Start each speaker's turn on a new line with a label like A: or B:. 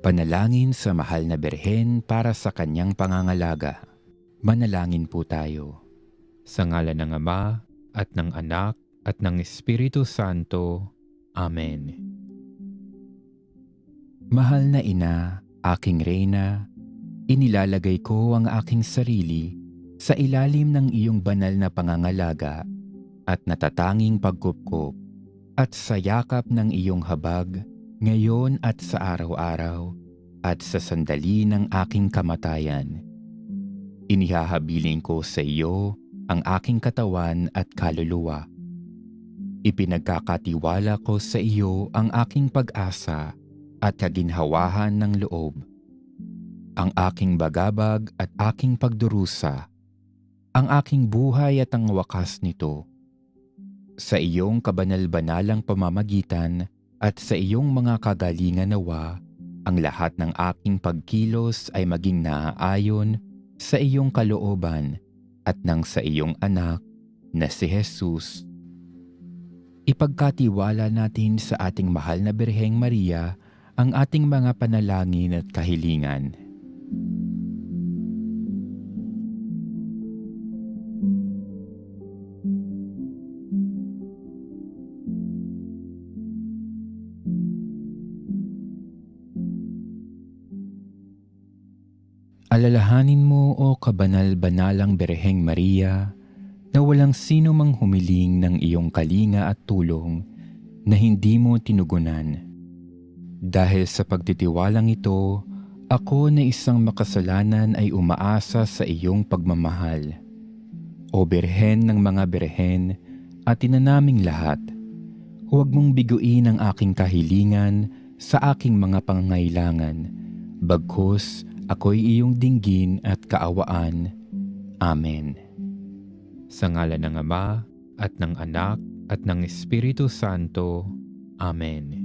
A: Panalangin sa Mahal na Birhen para sa kanyang pangangalaga. Manalangin po tayo.
B: Sa ngalan ng Ama, at ng Anak, at ng Espiritu Santo. Amen.
A: Mahal na Ina, aking Reyna, inilalagay ko ang aking sarili sa ilalim ng iyong banal na pangangalaga at natatanging pagkupkop at sa yakap ng iyong habag ngayon at sa araw-araw at sa sandali ng aking kamatayan. Inihahabilin ko sa iyo ang aking katawan at kaluluwa. Ipinagkakatiwala ko sa iyo ang aking pag-asa at kaginhawahan ng loob, ang aking bagabag at aking pagdurusa, ang aking buhay at ang wakas nito. Sa iyong kabanal-banalang pamamagitan at sa iyong mga kagalingan nawa, ang lahat ng aking pagkilos ay maging naaayon sa iyong kalooban at nang sa iyong anak na si Jesus. Ipagkatiwala natin sa ating mahal na Birheng Maria ang ating mga panalangin at kahilingan. Alalahanin mo, o kabanal-banalang Birheng Maria, na walang sino mang humiling ng iyong kalinga at tulong na hindi mo tinugunan. Dahil sa pagtitiwalang ito, ako na isang makasalanan ay umaasa sa iyong pagmamahal. O Birhen ng mga Birhen at ina naming lahat, huwag mong biguin ang aking kahilingan sa aking mga pangangailangan, bagkus ako'y iyong dinggin at kaawaan. Amen.
B: Sa ngalan ng Ama, at ng Anak, at ng Espiritu Santo. Amen.